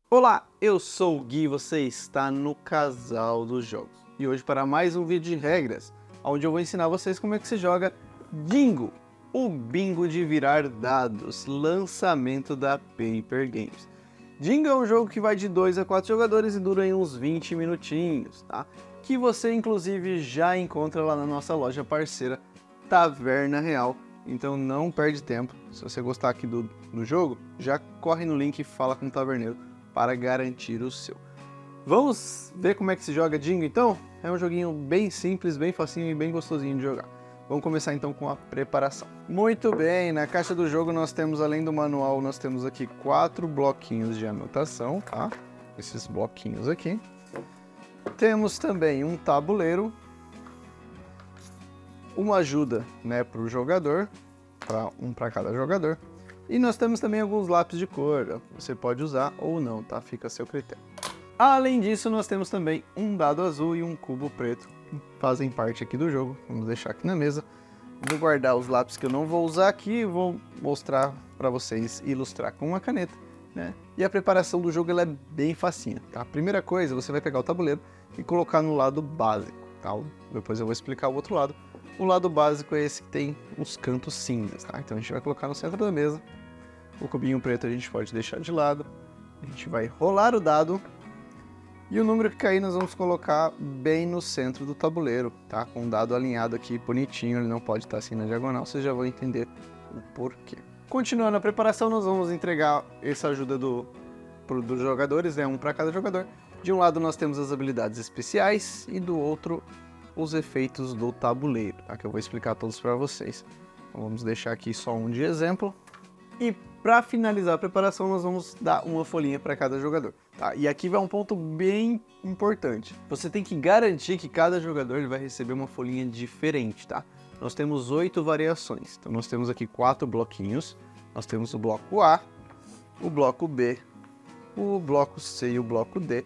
Olá, eu sou o Gui e você está no Casal dos Jogos. E hoje para mais um vídeo de regras, onde eu vou ensinar vocês como é que se joga Dingo, o bingo de virar dados, lançamento da Paper Games. Dingo é um jogo que vai de 2 a 4 jogadores e dura aí uns 20 minutinhos, tá? Que você inclusive já encontra lá na nossa loja parceira Taverna Real. Então não perde tempo, se você gostar aqui do jogo, já corre no link e fala com o taverneiro para garantir o seu. Vamos ver como é que se joga Dingo então? É um joguinho bem simples, bem facinho e bem gostosinho de jogar. Vamos começar então com a preparação. Muito bem, na caixa do jogo nós temos, além do manual, nós temos aqui 4 bloquinhos de anotação, tá? Esses bloquinhos aqui. Temos também um tabuleiro, uma ajuda, né, para o jogador, um para cada jogador. E nós temos também alguns lápis de cor, você pode usar ou não, tá? Fica a seu critério. Além disso, nós temos também um dado azul e um cubo preto, que fazem parte aqui do jogo. Vamos deixar aqui na mesa. Vou guardar os lápis que eu não vou usar aqui e vou mostrar para vocês, ilustrar com uma caneta, né? E a preparação do jogo ela é bem facinha, tá? A primeira coisa, você vai pegar o tabuleiro e colocar no lado básico, tá? Depois eu vou explicar o outro lado. O lado básico é esse que tem os cantos cinzas, tá? Então a gente vai colocar no centro da mesa. O cubinho preto a gente pode deixar de lado. A gente vai rolar o dado. E o número que cair nós vamos colocar bem no centro do tabuleiro, tá? Com o dado alinhado aqui, bonitinho, ele não pode estar assim na diagonal, vocês já vão entender o porquê. Continuando a preparação, nós vamos entregar essa ajuda dos jogadores, né? Um para cada jogador. De um lado nós temos as habilidades especiais e do outro os efeitos do tabuleiro, tá? Que eu vou explicar todos para vocês. Então, vamos deixar aqui só um de exemplo. E para finalizar a preparação, nós vamos dar uma folhinha para cada jogador, tá? E aqui vai um ponto bem importante. Você tem que garantir que cada jogador ele vai receber uma folhinha diferente, tá? Nós temos 8 variações. Então nós temos aqui 4 bloquinhos. Nós temos o bloco A, o bloco B, o bloco C e o bloco D.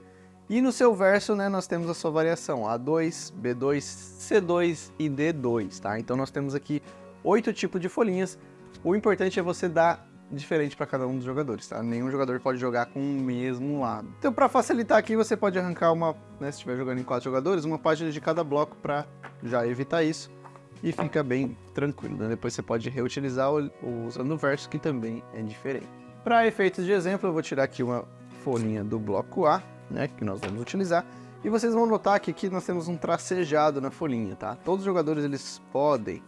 E no seu verso, né, nós temos a sua variação A2, B2, C2 e D2, tá? Então nós temos aqui 8 tipos de folhinhas. O importante é você dar diferente para cada um dos jogadores, tá? Nenhum jogador pode jogar com o mesmo lado. Então, para facilitar aqui, você pode arrancar uma, né, se estiver jogando em 4 jogadores, uma página de cada bloco para já evitar isso e fica bem tranquilo, né? Depois você pode reutilizar usando o verso, que também é diferente. Para efeitos de exemplo, eu vou tirar aqui uma folhinha do bloco A, né, que nós vamos utilizar, e vocês vão notar que aqui nós temos um tracejado na folhinha, tá? Todos os jogadores eles podem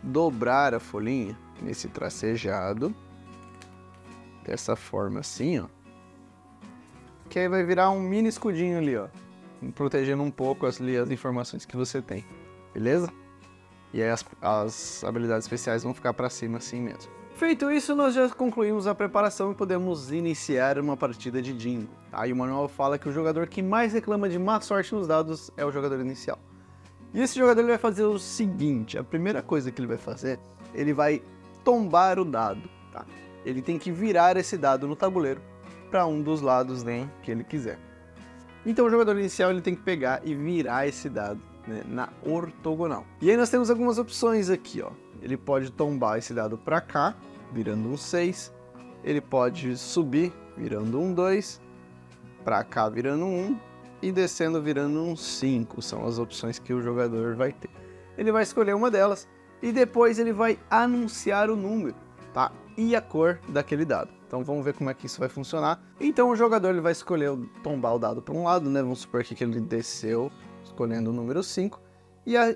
dobrar a folhinha nesse tracejado, dessa forma assim, ó, que aí vai virar um mini escudinho ali, ó, protegendo um pouco as informações que você tem, beleza? E aí as habilidades especiais vão ficar para cima assim mesmo. Feito isso, nós já concluímos a preparação e podemos iniciar uma partida de Dingo. Aí o manual fala que o jogador que mais reclama de má sorte nos dados é o jogador inicial. E esse jogador ele vai fazer o seguinte, a primeira coisa que ele vai fazer, ele vai tombar o dado, tá? Ele tem que virar esse dado no tabuleiro para um dos lados, né, que ele quiser. Então o jogador inicial ele tem que pegar e virar esse dado, né, na ortogonal. E aí nós temos algumas opções aqui, ó. Ele pode tombar esse dado para cá, virando um 6. Ele pode subir, virando um 2. Para cá, virando um 1. E descendo, virando um 5. São as opções que o jogador vai ter. Ele vai escolher uma delas e depois ele vai anunciar o número, tá? E a cor daquele dado. Então vamos ver como é que isso vai funcionar. Então o jogador ele vai escolher tombar o dado para um lado, né? Vamos supor que ele desceu escolhendo o número 5.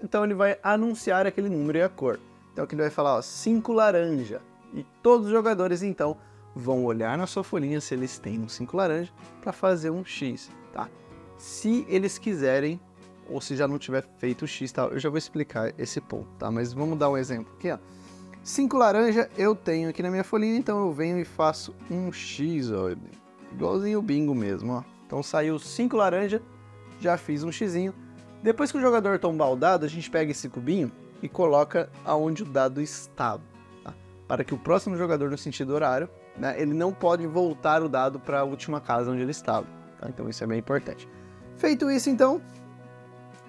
Então ele vai anunciar aquele número e a cor. Então aqui ele vai falar, ó, 5 laranja. E todos os jogadores então vão olhar na sua folhinha se eles têm um 5 laranja para fazer um X, tá? Se eles quiserem, ou se já não tiver feito o X, tá? Eu já vou explicar esse ponto, tá? Mas vamos dar um exemplo aqui, ó. 5 laranja eu tenho aqui na minha folhinha, então eu venho e faço um X, ó. Igualzinho o bingo mesmo, ó. Então saiu 5 laranja, já fiz um Xzinho. Depois que o jogador tombar o dado, a gente pega esse cubinho e coloca aonde o dado estava, tá? Para que o próximo jogador no sentido horário, né, ele não pode voltar o dado para a última casa onde ele estava, tá? Então isso é bem importante. Feito isso, então,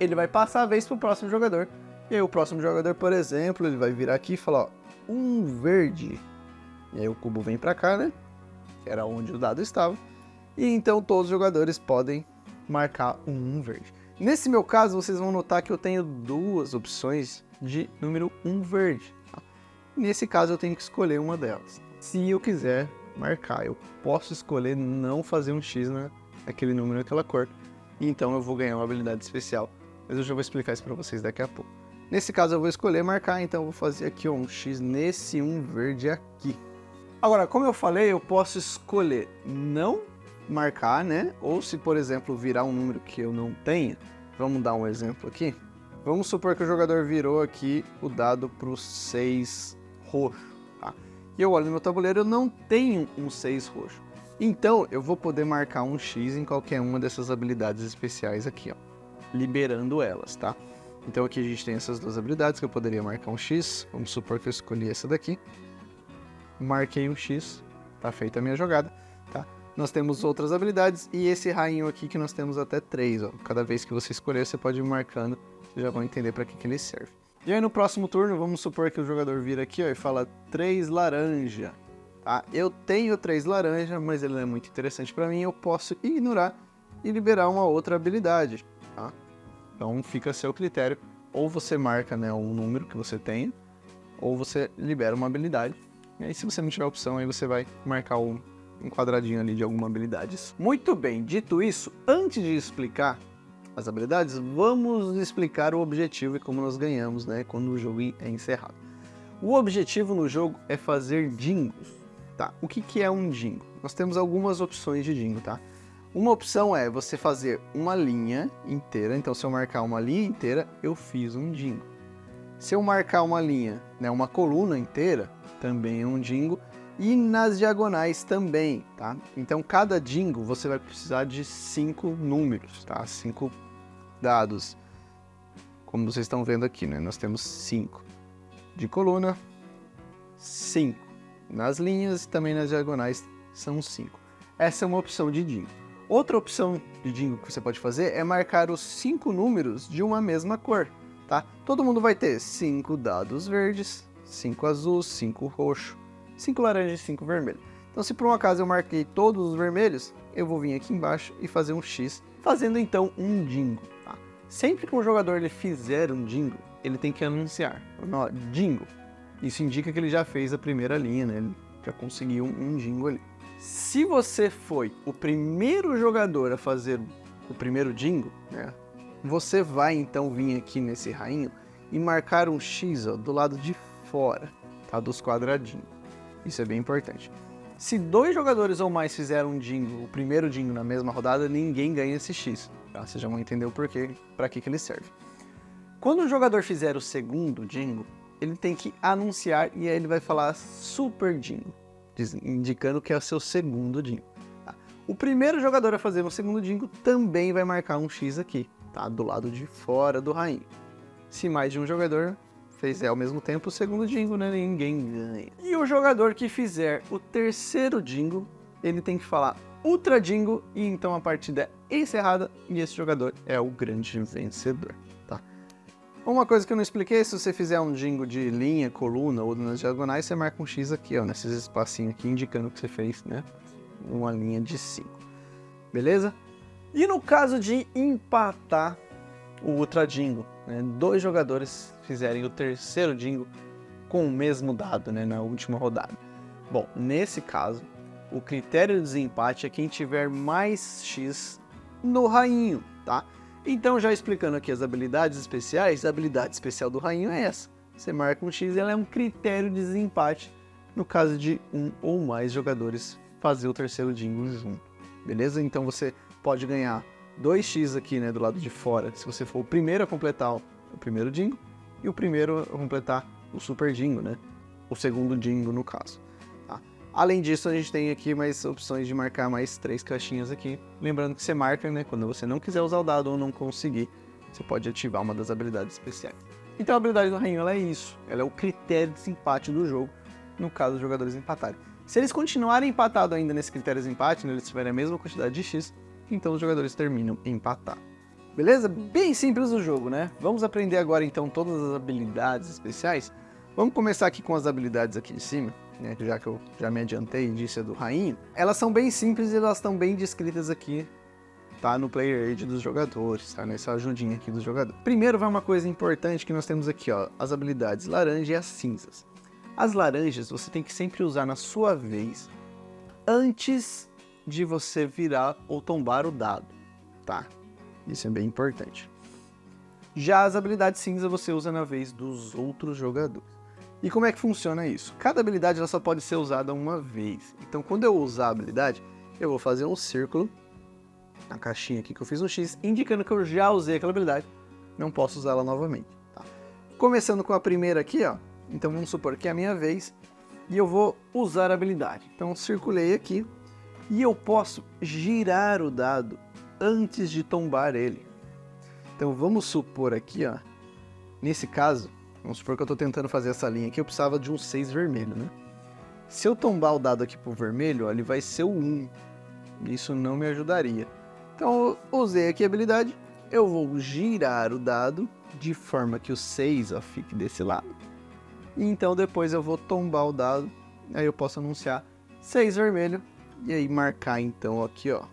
ele vai passar a vez para o próximo jogador. E aí o próximo jogador, por exemplo, ele vai virar aqui e falar, ó, um verde. E aí o cubo vem para cá, né, que era onde o dado estava. e então todos os jogadores podem marcar um verde. Nesse meu caso, vocês vão notar que eu tenho duas opções de número 1 verde. Tá? Nesse caso, eu tenho que escolher uma delas. Se eu quiser marcar, eu posso escolher não fazer um X naquele número, naquela cor, e então eu vou ganhar uma habilidade especial. Mas eu já vou explicar isso para vocês daqui a pouco. Nesse caso, eu vou escolher marcar, então eu vou fazer aqui um X nesse 1 verde aqui. Agora, como eu falei, eu posso escolher não marcar, né? Ou se, por exemplo, virar um número que eu não tenha, vamos dar um exemplo aqui. Vamos supor que o jogador virou aqui o dado para o 6 roxo, tá? E eu olho no meu tabuleiro, eu não tenho um 6 roxo. Então, eu vou poder marcar um X em qualquer uma dessas habilidades especiais aqui, ó, liberando elas, tá? Então aqui a gente tem essas duas habilidades que eu poderia marcar um X. Vamos supor que eu escolhi essa daqui. Marquei um X, tá feita a minha jogada, tá? Nós temos outras habilidades e esse rainho aqui que nós temos até 3, ó. Cada vez que você escolher, você pode ir marcando, vocês já vão entender para que ele serve. E aí no próximo turno, vamos supor que o jogador vira aqui, ó, e fala 3 laranja, tá? Eu tenho 3 laranja, mas ele não é muito interessante para mim, eu posso ignorar e liberar uma outra habilidade, tá? Então fica a seu critério, ou você marca, né, um número que você tenha, ou você libera uma habilidade. E aí, se você não tiver opção, aí você vai marcar um quadradinho ali de alguma habilidade. Muito bem, dito isso, antes de explicar as habilidades, vamos explicar o objetivo e como nós ganhamos, né, quando o jogo é encerrado. O objetivo no jogo é fazer dingos, tá? O que é um dingo? Nós temos algumas opções de dingo, tá? Uma opção é você fazer uma linha inteira, então se eu marcar uma linha inteira, eu fiz um dingo. Se eu marcar uma linha, né, uma coluna inteira, também é um dingo, e nas diagonais também, tá? Então cada dingo você vai precisar de 5 números, tá? 5 dados, como vocês estão vendo aqui, né? Nós temos 5 de coluna, 5 nas linhas e também nas diagonais são 5. Essa é uma opção de dingo. Outra opção de dingo que você pode fazer é marcar os 5 números de uma mesma cor, tá? Todo mundo vai ter 5 dados verdes, 5 azuis, 5 roxo, 5 laranja e 5 vermelho. Então, se por um acaso eu marquei todos os vermelhos, eu vou vir aqui embaixo e fazer um X, fazendo então um dingo, tá? Sempre que um jogador ele fizer um dingo, ele tem que anunciar, dingo. Isso indica que ele já fez a primeira linha, né? Ele já conseguiu um dingo ali. Se você foi o primeiro jogador a fazer o primeiro dingo, né, você vai então vir aqui nesse rainho e marcar um X, ó, do lado de fora, tá, dos quadradinhos. Isso é bem importante. Se 2 jogadores ou mais fizeram um dingo, o primeiro dingo na mesma rodada, ninguém ganha esse X. Tá? Vocês já vão entender o porquê, para que ele serve. Quando o jogador fizer o segundo dingo, ele tem que anunciar e aí ele vai falar super dingo, indicando que é o seu segundo dingo. Tá? O primeiro jogador a fazer o segundo dingo também vai marcar um X aqui, tá? Do lado de fora do rainho. Se mais de um jogador fizer ao mesmo tempo o segundo dingo, né, ninguém ganha. E o jogador que fizer o terceiro dingo, ele tem que falar ultra dingo e então a partida é encerrada e esse jogador é o grande vencedor, tá? Uma coisa que eu não expliquei, se você fizer um dingo de linha, coluna ou nas diagonais, você marca um X aqui, ó, nesses espacinhos aqui, indicando que você fez, né, uma linha de 5. Beleza? E no caso de empatar o ultra dingo, né, 2 jogadores fizerem o terceiro dingo com o mesmo dado, né, na última rodada. Bom, nesse caso, o critério de desempate é quem tiver mais X no rainho, tá? Então, já explicando aqui as habilidades especiais, a habilidade especial do rainho é essa. Você marca um X e ela é um critério de desempate no caso de um ou mais jogadores fazer o terceiro dingo junto, beleza? Então você pode ganhar 2x aqui, né, do lado de fora, se você for o primeiro a completar o primeiro dingo e o primeiro a completar o super dingo, né? O segundo dingo no caso. Tá? Além disso, a gente tem aqui mais opções de marcar mais 3 caixinhas aqui. Lembrando que você marca, né, quando você não quiser usar o dado ou não conseguir, você pode ativar uma das habilidades especiais. Então a habilidade do rainho ela é isso, ela é o critério de desempate do jogo, no caso dos jogadores empatarem. Se eles continuarem empatados ainda nesse critério de desempate, né, eles tiverem a mesma quantidade de X, então os jogadores terminam empatados. Beleza? Bem simples o jogo, né? Vamos aprender agora então todas as habilidades especiais. Vamos começar aqui com as habilidades aqui de cima, né? Já que eu já me adiantei e disse a do rainha. Elas são bem simples e elas estão bem descritas aqui, tá? No player aid dos jogadores, tá? Nessa ajudinha aqui dos jogadores. Primeiro vai uma coisa importante que nós temos aqui, ó. As habilidades laranja e as cinzas. As laranjas você tem que sempre usar na sua vez, antes de você virar ou tombar o dado, tá? Isso é bem importante. Já as habilidades cinza você usa na vez dos outros jogadores. E como é que funciona isso? Cada habilidade ela só pode ser usada uma vez. Então quando eu usar a habilidade, eu vou fazer um círculo na caixinha aqui que eu fiz um X, indicando que eu já usei aquela habilidade, não posso usá-la novamente. Tá? Começando com a primeira aqui, ó. Então vamos supor que é a minha vez e eu vou usar a habilidade. Então circulei aqui e eu posso girar o dado antes de tombar ele. Então vamos supor aqui, ó, nesse caso, vamos supor que eu estou tentando fazer essa linha aqui, eu precisava de um 6 vermelho, né? Se eu tombar o dado aqui pro vermelho, ó, ele vai ser o 1. Isso não me ajudaria. Então eu usei aqui a habilidade, eu vou girar o dado de forma que o 6 ó, fique desse lado. E então depois eu vou tombar o dado, aí eu posso anunciar 6 vermelho e aí marcar então aqui, ó,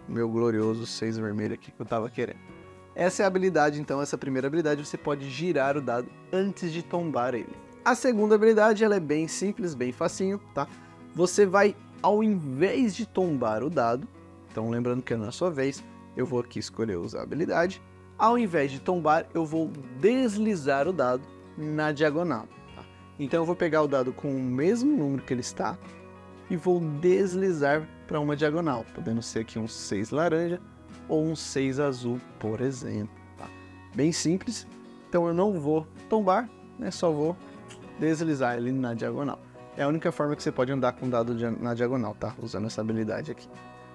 o meu glorioso 6 vermelho aqui que eu tava querendo. Essa é a habilidade, então, essa primeira habilidade, você pode girar o dado antes de tombar ele. A segunda habilidade, ela é bem simples, bem facinho, tá? Você vai, ao invés de tombar o dado, então lembrando que é na sua vez, eu vou aqui escolher usar a habilidade, ao invés de tombar, eu vou deslizar o dado na diagonal, tá? Então eu vou pegar o dado com o mesmo número que ele está e vou deslizar para uma diagonal, podendo ser aqui um 6 laranja, ou um 6 azul, por exemplo. Tá? Bem simples, então eu não vou tombar, né? Só vou deslizar ele na diagonal. É a única forma que você pode andar com o dado na diagonal, tá? Usando essa habilidade aqui.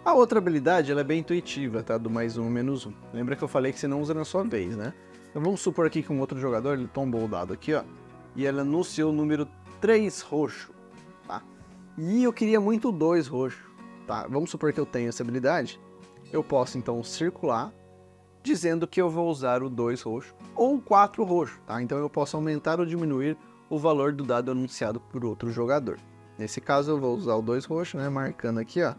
A outra habilidade, ela é bem intuitiva, tá? Do mais um, menos um. Lembra que eu falei que você não usa na sua vez, né? Então vamos supor aqui que um outro jogador, ele tombou o dado aqui, ó, e ele anunciou o número 3 roxo, tá? E eu queria muito o 2 roxo, tá? Vamos supor que eu tenho essa habilidade. Eu posso então circular, dizendo que eu vou usar o 2 roxo ou o 4 roxo, tá? Então eu posso aumentar ou diminuir o valor do dado anunciado por outro jogador. Nesse caso eu vou usar o 2 roxo, né? Marcando aqui, ó,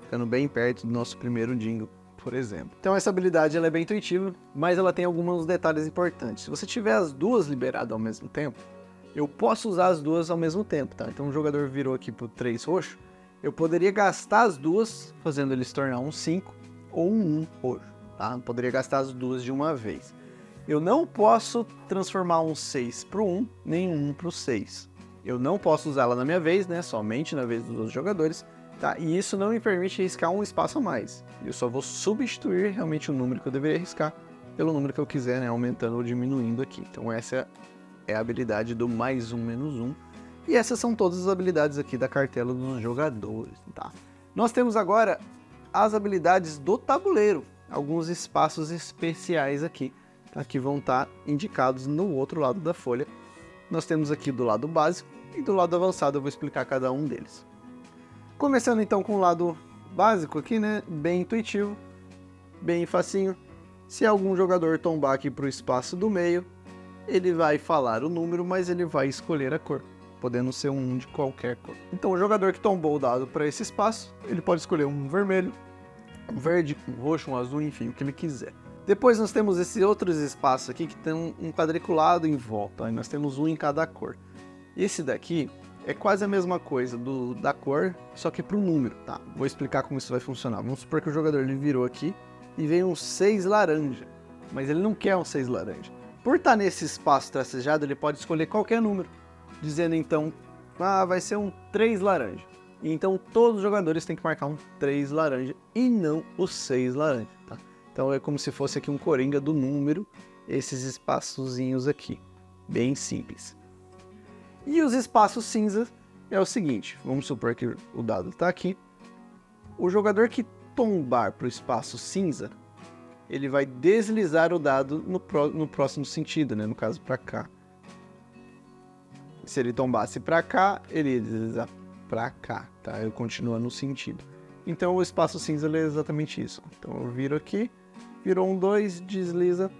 ficando bem perto do nosso primeiro dingo, por exemplo. Então essa habilidade ela é bem intuitiva, mas ela tem alguns detalhes importantes. Se você tiver as duas liberadas ao mesmo tempo, eu posso usar as duas ao mesmo tempo, tá? Então o jogador virou aqui pro 3 roxo, eu poderia gastar as duas, fazendo ele se tornar um 5, ou um 1 roxo, tá? Poderia gastar as duas de uma vez. Eu não posso transformar um 6 para o 1, nem um 1 para o 6. Eu não posso usá-la na minha vez, né? Somente na vez dos outros jogadores, tá? E isso não me permite riscar um espaço a mais. Eu só vou substituir realmente o número que eu deveria riscar pelo número que eu quiser, né? Aumentando ou diminuindo aqui. Então essa é a habilidade do mais um, menos um. E essas são todas as habilidades aqui da cartela dos jogadores, tá? Nós temos agora as habilidades do tabuleiro, alguns espaços especiais aqui, tá, que vão estar indicados no outro lado da folha. Nós temos aqui do lado básico e do lado avançado, eu vou explicar cada um deles. Começando então com o lado básico aqui, né, bem intuitivo, bem facinho. Se algum jogador tombar aqui para o espaço do meio, ele vai falar o número, mas ele vai escolher a cor, podendo ser um de qualquer cor. Então o jogador que tombou o dado para esse espaço, ele pode escolher um vermelho, um verde, um roxo, um azul, enfim, o que ele quiser. Depois nós temos esses outros espaços aqui que tem um quadriculado em volta, aí nós temos um em cada cor. Esse daqui é quase a mesma coisa da cor, só que para o número, tá? Vou explicar como isso vai funcionar. Vamos supor que o jogador ele virou aqui e veio um 6 laranja, mas ele não quer um 6 laranja. Por estar nesse espaço tracejado, ele pode escolher qualquer número, dizendo então, vai ser um 3 laranja. E então todos os jogadores têm que marcar um 3 laranja e não o 6 laranja, tá? Então é como se fosse aqui um coringa do número, esses espaçozinhos aqui, bem simples. E os espaços cinza é o seguinte, vamos supor que o dado está aqui, o jogador que tombar para o espaço cinza, ele vai deslizar o dado no próximo sentido, né? No caso para cá. Se ele tombasse para cá, ele ia deslizar para cá, tá? Eu continuo no sentido. Então o espaço cinza é exatamente isso. Então eu viro aqui, virou um 2, desliza,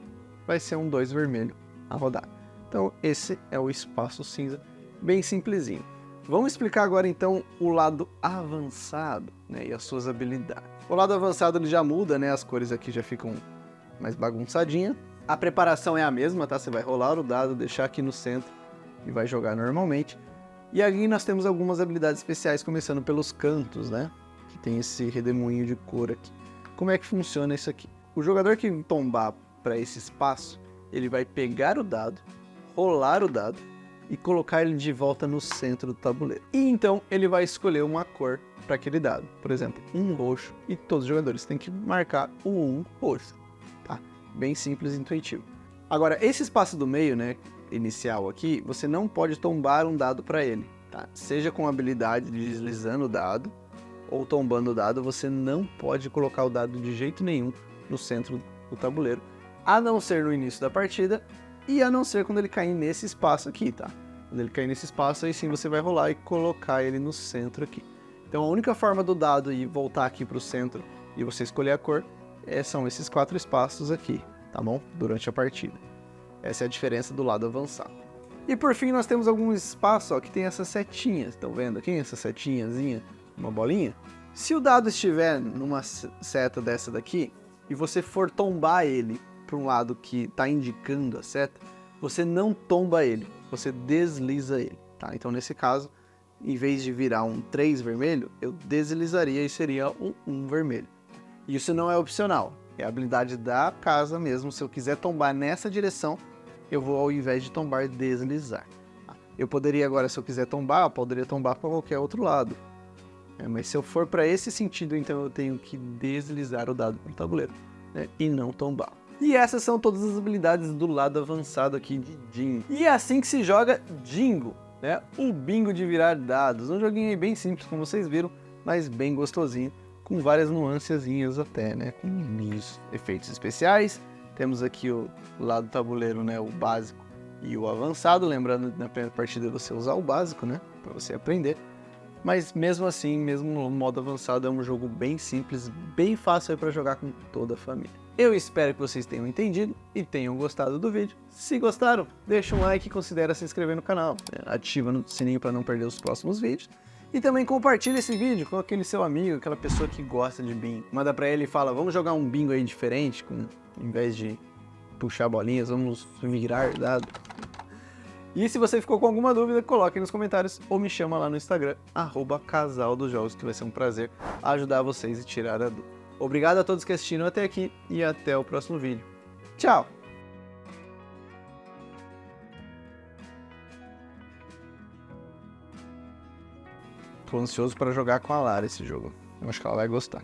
vai ser um 2 vermelho a rodar. Então esse é o espaço cinza, bem simplesinho. Vamos explicar agora então o lado avançado, né, e as suas habilidades. O lado avançado ele já muda, né, as cores aqui já ficam mais bagunçadinhas. A preparação é a mesma, tá? Você vai rolar o dado, deixar aqui no centro e vai jogar normalmente. E aqui nós temos algumas habilidades especiais, começando pelos cantos, né? Que tem esse redemoinho de cor aqui. Como é que funciona isso aqui? O jogador que tombar para esse espaço, ele vai pegar o dado, rolar o dado e colocar ele de volta no centro do tabuleiro. E então ele vai escolher uma cor para aquele dado. Por exemplo, um roxo, e todos os jogadores têm que marcar o 1 roxo. Tá? Bem simples e intuitivo. Agora, esse espaço do meio, né, inicial aqui, você não pode tombar um dado para ele. Tá? Seja com a habilidade de deslizando o dado, ou tombando o dado, você não pode colocar o dado de jeito nenhum no centro do tabuleiro, a não ser no início da partida, e a não ser quando ele cair nesse espaço aqui, tá? Quando ele cair nesse espaço, aí sim você vai rolar e colocar ele no centro aqui. Então a única forma do dado ir voltar aqui para o centro e você escolher a cor são esses 4 espaços aqui, tá bom? Durante a partida. Essa é a diferença do lado avançado. E por fim nós temos alguns espaços ó, que tem essas setinhas, estão vendo aqui? Essa setinhazinha, uma bolinha. Se o dado estiver numa seta dessa daqui e você for tombar ele para um lado que está indicando a seta, você não tomba ele, você desliza ele, tá? Então nesse caso, em vez de virar um 3 vermelho, eu deslizaria e seria um 1 vermelho. Isso não é opcional, é a habilidade da casa mesmo. Se eu quiser tombar nessa direção, eu vou ao invés de tombar, deslizar. Eu poderia agora, se eu quiser tombar, eu poderia tombar para qualquer outro lado. Mas se eu for para esse sentido, então eu tenho que deslizar o dado para o tabuleiro, né, e não tombar. E essas são todas as habilidades do lado avançado aqui de Jingo. E é assim que se joga Jingo, né? O bingo de virar dados. Um joguinho aí bem simples, como vocês viram, mas bem gostosinho, com várias nuancezinhas até, né? Com uns efeitos especiais. Temos aqui o lado do tabuleiro, né? O básico e o avançado. Lembrando, na primeira partida você usar o básico, né? Para você aprender. Mas mesmo assim, mesmo no modo avançado, é um jogo bem simples, bem fácil para jogar com toda a família. Eu espero que vocês tenham entendido e tenham gostado do vídeo. Se gostaram, deixa um like e considere se inscrever no canal. Ativa o sininho para não perder os próximos vídeos. E também compartilha esse vídeo com aquele seu amigo, aquela pessoa que gosta de bingo. Manda para ele e fala, vamos jogar um bingo aí diferente, em vez de puxar bolinhas, vamos virar dado. E se você ficou com alguma dúvida, coloque aí nos comentários ou me chama lá no Instagram, @casaldosjogos, que vai ser um prazer ajudar vocês e tirar a dúvida. Obrigado a todos que assistiram até aqui e até o próximo vídeo. Tchau! Tô ansioso para jogar com a Lara esse jogo. Eu acho que ela vai gostar.